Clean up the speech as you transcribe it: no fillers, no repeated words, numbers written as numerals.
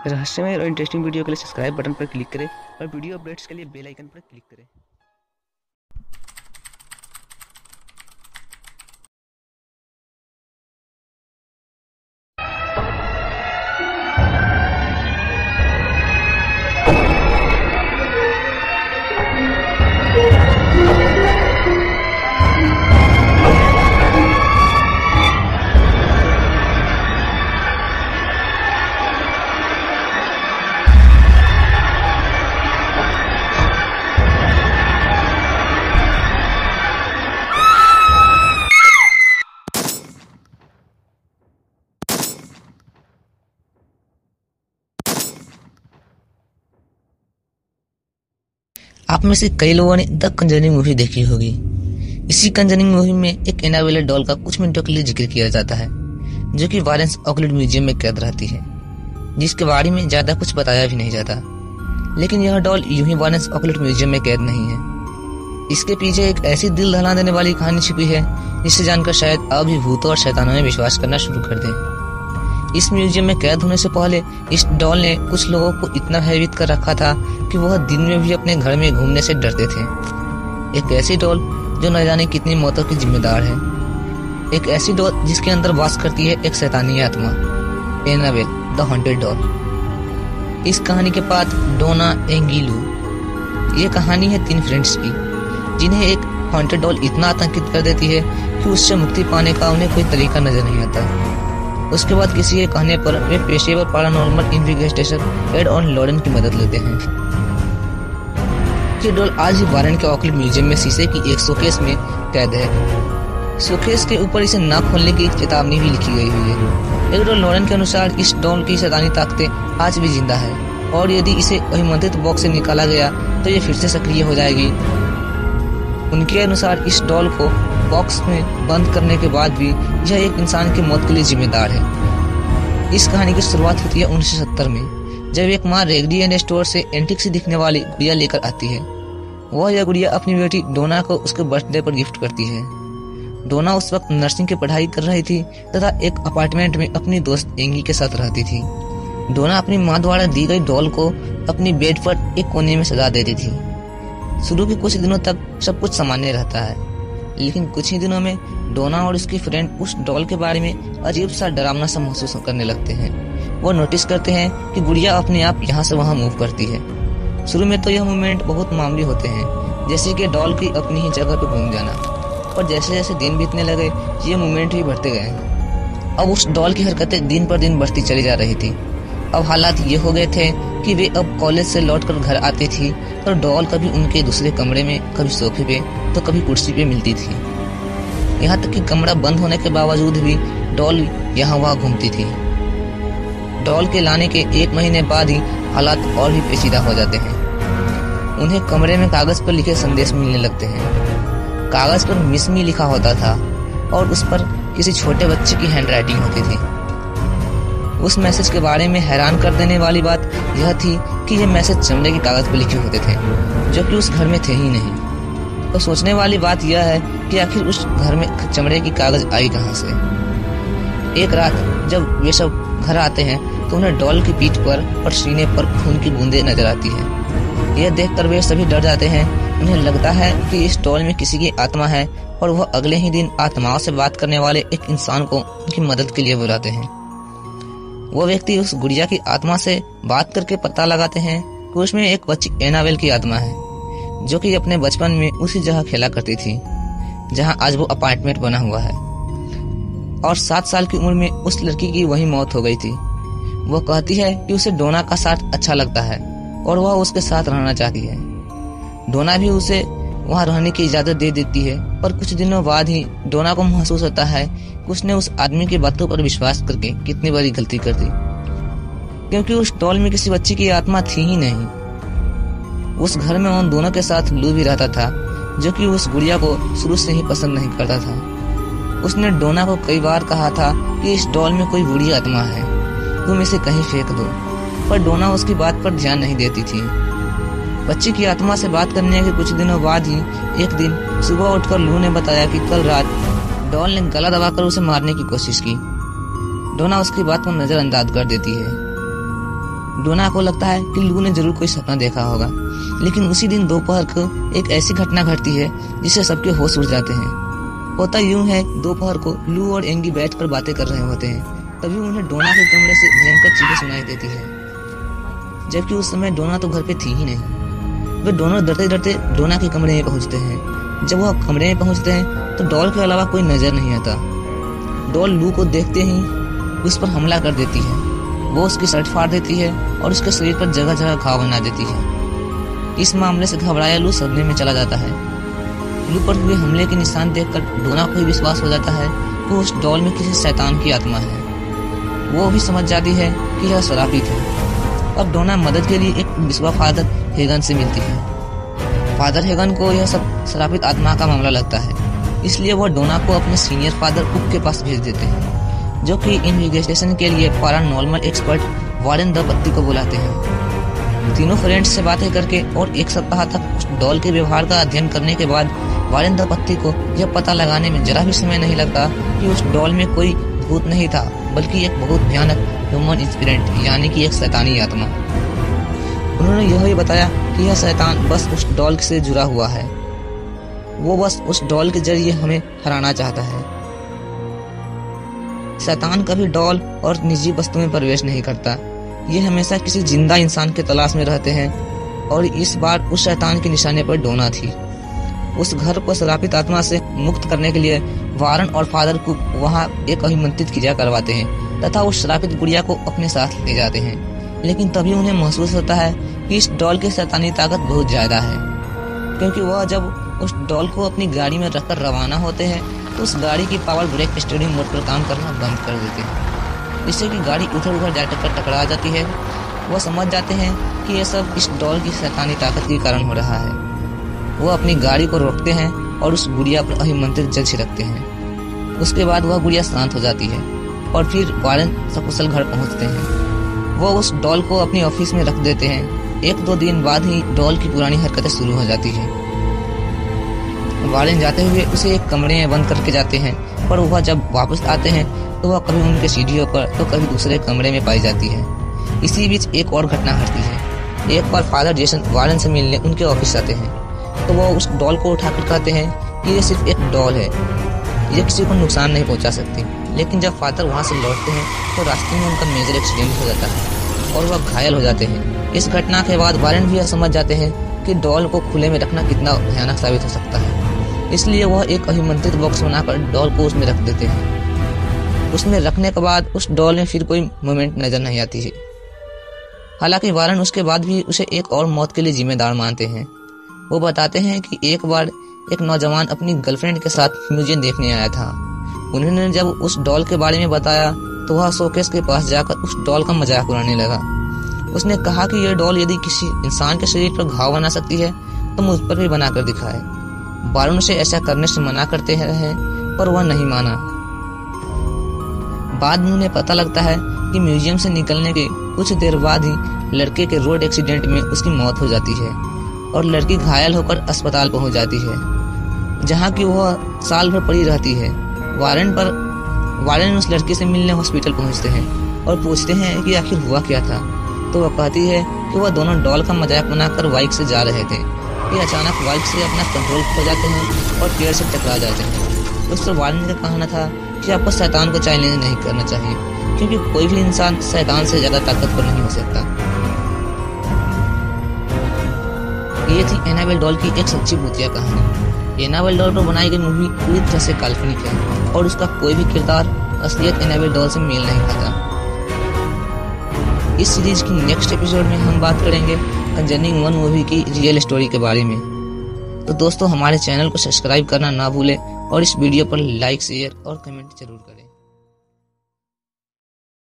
रहस्यमय और interesting video के लिए सब्सक्राइब बटन पर क्लिक करें और वीडियो अपडेट्स के लिए बेल आइकन पर क्लिक करें। आप में से कई लोगों ने द कंजरिंग मूवी देखी होगी। इसी कंजरिंग मूवी में एक एनाबेला डॉल का कुछ मिनटों के लिए जिक्र किया जाता है, जो कि वारेंस ऑकलैंड म्यूजियम में कैद रहती है, जिसके बारे में ज्यादा कुछ बताया भी नहीं जाता। लेकिन यह डॉल यूं ही वारेंस ऑकलैंड म्यूजियम में कैद नहीं है। इसके पीछे एक ऐसी दिल दहला देने वाली कहानी छिपी है, जिसे जानकर शायद अब भी भूतों और शैतानों में विश्वास करना शुरू कर दें। इस म्यूजियम में कैद होने से पहले इस डॉल ने कुछ लोगों को इतना भयभीत कर रखा था कि वह दिन में भी अपने घर में घूमने से डरते थे। एक ऐसी डॉल जो न जाने कितनी मौतों की जिम्मेदार है। एक ऐसी डॉल जिसके अंदर वास करती है एक शैतानी आत्मा, एनाबेल द हॉन्टेड डॉल। इस कहानी के बाद डोना एंगिलू। ये कहानी है 3 फ्रेंड्स की, जिन्हें एक हॉन्टेड डॉल इतना आतंकित कर देती है कि उससे मुक्ति पाने का उन्हें कोई तरीका नजर नहीं आता। उसके बाद किसी के कहने पर वे पेशेवर paranormal investigator Ed and Lorraine की मदद लेते हैं। ये डॉल आज भी वारेन के ऑकलैंड म्यूजियम में शीशे की एक शोकेस में कैद है। शोकेस के ऊपर इसे ना खोलने की चेतावनी भी लिखी गई हुई है। एक डॉल लॉरेन के अनुसार इस डॉल की शैतानी ताकतें आज भी जिंदा है, और यदि इसे अभिमंत्रित बॉक्स से निकाला गया तो ये फिर से सक्रिय हो जाएगी। उनके अनुसार इस डॉल को बॉक्स में बंद करने के बाद भी यह एक इंसान की मौत के लिए जिम्मेदार है। इस कहानी की शुरुआत होती है 1970 में, जब एक माँ रेगडी एंड स्टोर से एंटीक सी दिखने वाली गुड़िया लेकर आती है। वह यह गुड़िया अपनी बेटी डोना को उसके बर्थडे पर गिफ्ट करती है। डोना उस वक्त नर्सिंग की पढ़ाई कर रही थी तथा एक अपार्टमेंट में अपनी दोस्त एंगी के साथ रहती थी। डोना अपनी माँ द्वारा दी गई डॉल को अपनी बेड पर एक कोने में सजा देती थी। शुरू के कुछ दिनों तक सब कुछ सामान्य रहता है, लेकिन कुछ ही दिनों में डोना और उसकी फ्रेंड उस डॉल के बारे में अजीब सा डरावना सा महसूस करने लगते हैं। वो नोटिस करते हैं कि गुड़िया अपने आप यहाँ से वहाँ मूव करती है। शुरू में तो यह मूवमेंट बहुत मामूली होते हैं, जैसे कि डॉल की अपनी ही जगह पे घूम जाना, और जैसे जैसे दिन बीतने लगे ये मूवमेंट भी बढ़ते गए। अब उस डॉल की हरकतें दिन पर दिन बढ़ती चली जा रही थी। अब हालात ये हो गए थे कि वे अब कॉलेज से लौटकर घर आती थी और डॉल कभी उनके दूसरे कमरे में, कभी सोफे पे तो कभी कुर्सी पे मिलती थी। यहाँ तक कि कमरा बंद होने के बावजूद भी डॉल यहाँ वहाँ घूमती थी। डॉल के लाने के 1 महीने बाद ही हालात और भी पेचीदा हो जाते हैं। उन्हें कमरे में कागज पर लिखे संदेश मिलने लगते हैं। कागज पर मिस मी लिखा होता था और उस पर किसी छोटे बच्चे की हैंडराइटिंग होती थी। उस मैसेज के बारे में हैरान कर देने वाली बात यह थी कि ये मैसेज चमड़े के कागज पर लिखे होते थे, जो कि उस घर में थे ही नहीं। तो सोचने वाली बात यह है कि आखिर उस घर में चमड़े की कागज आई कहां से। एक रात जब वे सब घर आते हैं तो उन्हें डॉल की पीठ पर और सीने पर खून की बूंदें नजर आती है। यह देखकर वे सभी डर जाते हैं। उन्हें लगता है कि इस डॉल में किसी की आत्मा है, और वह अगले ही दिन आत्माओं से बात करने वाले एक इंसान को उनकी मदद के लिए बुलाते हैं। वो व्यक्ति उस गुड़िया की आत्मा से बात करके पता लगाते हैं कि उसमें एक बच्ची एनाबेल की आत्मा है, जो कि अपने बचपन में उसी जगह खेला करती थी जहां आज वो अपार्टमेंट बना हुआ है, और 7 साल की उम्र में उस लड़की की वही मौत हो गई थी। वो कहती है कि उसे डोना का साथ अच्छा लगता है और वह उसके साथ रहना चाहती है। डोना भी उसे वहां रहने की इजाजत दे देती है, पर कुछ दिनों बाद ही डोना को महसूस होता है कि उसने उस आदमी की बातों पर विश्वास करके कितनी बड़ी गलती कर दी, क्योंकि उस डॉल में किसी बच्ची की आत्मा थी ही नहीं। उस घर में उन दोनों के साथ लू भी रहता था, जो कि उस गुड़िया को शुरू से ही पसंद नहीं करता था। उसने डोना को कई बार कहा था कि इस डॉल में कोई बुरी आत्मा है, तुम इसे कहीं फेंक दो, पर डोना उसकी बात पर ध्यान नहीं देती थी। बच्ची की आत्मा से बात करने के कुछ दिनों बाद ही एक दिन सुबह उठकर लू ने बताया कि कल रात डॉल ने गला दबाकर उसे मारने की कोशिश की। डोना उसकी बात को नजरअंदाज कर देती है। डोना को लगता है कि लू ने जरूर कोई सपना देखा होगा, लेकिन उसी दिन दोपहर को एक ऐसी घटना घटती है जिससे सबके होश उड़ जाते हैं। होता यूं है, दोपहर को लू और एंगी बैठकर बातें कर रहे होते हैं, तभी उन्हें डोना के कमरे से भयंकर चीखें सुनाई देती है, जबकि उस समय डोना तो घर पे थी ही नहीं। वे दोनों डरते डरते डोना के कमरे में पहुंचते हैं। जब वह कमरे में पहुंचते हैं तो डॉल के अलावा कोई नजर नहीं आता। डॉल लू को देखते ही उस पर हमला कर देती है। वो उसकी शर्ट फाड़ देती है और उसके शरीर पर जगह जगह घाव बना देती है। इस मामले से घबराया लू सदमे में चला जाता है। लू पर हुए हमले के निशान देखकर डोना को भी विश्वास हो जाता है कि उस डॉल में किसी शैतान की आत्मा है। वो भी समझ जाती है कि यह शरापित है। अब डोना मदद के लिए एक विश्वा फादर हेगन से मिलती है। फादर हेगन को यह सब शरापित आत्मा का मामला लगता है, इसलिए वह डोना को अपने सीनियर फादर कुक के पास भेज देते हैं, जो कि इन्वेस्टिगेशन के लिए पैरानॉर्मल एक्सपर्ट वारेन द पत्ती को बुलाते हैं। तीनों फ्रेंड्स से बातें करके और एक सप्ताह तक उस डॉल के व्यवहार का अध्ययन करने के बाद वारेन द पत्ती को यह पता लगाने में जरा भी समय नहीं लगता कि उस डॉल में कोई भूत नहीं था, बल्कि एक बहुत भयानक ह्यूमन स्पिरिट, यानी कि एक शैतानी आत्मा। उन्होंने यह भी बताया कि यह शैतान बस उस डॉल से जुड़ा हुआ है। वो बस उस डॉल के जरिए हमें हराना चाहता है। शैतान कभी डॉल और निजी वस्तु में प्रवेश नहीं करता। ये हमेशा किसी जिंदा इंसान के तलाश में रहते हैं, और इस बार उस शैतान के निशाने पर डोना थी। उस घर को शरापित आत्मा से मुक्त करने के लिए वारन और फादर को वहां एक अभिमंत्रित क्रिया करवाते हैं तथा उस शरापित गुड़िया को अपने साथ ले जाते हैं। लेकिन तभी उन्हें महसूस होता है कि इस डॉल की शैतानी ताकत बहुत ज्यादा है, क्योंकि वह जब उस डॉल को अपनी गाड़ी में रखकर रवाना होते हैं तो उस गाड़ी की पावर ब्रेक स्टीयरिंग मोड पर काम करना बंद कर देते हैं, जिससे कि गाड़ी उधर उधर जाकर टकरा जाती है। वह समझ जाते हैं कि यह सब इस डॉल की शैतानी ताकत के कारण हो रहा है। वो अपनी गाड़ी को रोकते हैं और उस गुड़िया पर अभिमंत्रित जल छिड़कते हैं। उसके बाद वह गुड़िया शांत हो जाती है और फिर वारेन सकुशल घर पहुंचते हैं। वो उस डॉल को अपनी ऑफिस में रख देते हैं। 1-2 दिन बाद ही डॉल की पुरानी हरकतें शुरू हो जाती है। वारेन जाते हुए उसे एक कमरे में बंद करके जाते हैं, पर वह जब वापस आते हैं तो वह कभी उनके सीढ़ियों पर तो कभी दूसरे कमरे में पाई जाती है। इसी बीच एक और घटना घटती है। एक बार फादर जेसन वारेन से मिलने उनके ऑफिस आते हैं, तो वो उस डॉल को उठाकर कहते हैं कि ये सिर्फ एक डॉल है, ये किसी को नुकसान नहीं पहुंचा सकती। लेकिन जब फादर वहां से लौटते हैं तो रास्ते में उनका मेजर एक्सीडेंट हो जाता है और वह घायल हो जाते हैं। इस घटना के बाद वारेन भी यह समझ जाते हैं कि डॉल को खुले में रखना कितना भयानक साबित हो सकता है, इसलिए वह एक अभिमंत्रित बॉक्स बनाकर डॉल को उसमें रख देते हैं। उसमें रखने के बाद उस डॉल में फिर कोई मूवमेंट नजर नहीं आती है। हालांकि वारेन उसके बाद भी उसे एक और मौत के लिए जिम्मेदार मानते हैं। वो बताते हैं कि एक बार एक नौजवान अपनी गर्लफ्रेंड के साथ म्यूजियम देखने आया था। उन्होंने जब उस डॉल के बारे में बताया तो वह शोकेस के पास जाकर उस डॉल का मजाक उड़ाने लगा। उसने कहा कि यह डॉल यदि किसी इंसान के शरीर पर घाव बना सकती है तो मुझ पर भी बनाकर दिखाए। वारेन उसे ऐसा करने से मना करते रहे, पर वह नहीं माना। बाद में उन्हें पता लगता है कि म्यूजियम से निकलने के कुछ देर बाद ही लड़के के रोड एक्सीडेंट में उसकी मौत हो जाती है और लड़की घायल होकर अस्पताल पहुंच जाती है, जहां की वह साल भर पड़ी रहती है। वारेन उस लड़की से मिलने हॉस्पिटल पहुंचते हैं और पूछते हैं कि आखिर हुआ क्या था। तो वह कहती है कि वह दोनों डॉल का मजाक बनाकर बाइक से जा रहे थे कि अचानक बाइक से अपना कंट्रोल खो जाते हैं और पेड़ से टकरा जाते हैं। उस पर वारेन का कहना था कि आपको शैतान को चैलेंज नहीं करना चाहिए, क्योंकि कोई भी इंसान शैतान से ज्यादा ताकतवर नहीं हो सकता। ये थी एनाबेल डॉल की एक सच्ची भूतिया कहानी। एनाबेल डॉल पर बनाई गई मूवी पूरी तरह से काल्पनिक है और उसका कोई भी किरदार असलियत एनाबेल डॉल से मेल नहीं खाता। इस सीरीज की नेक्स्ट एपिसोड में हम बात करेंगे कंजरिंग 1 मूवी की रियल स्टोरी के बारे में। तो दोस्तों, हमारे चैनल को सब्सक्राइब करना ना भूलें और इस वीडियो पर लाइक, शेयर और कमेंट जरूर करें।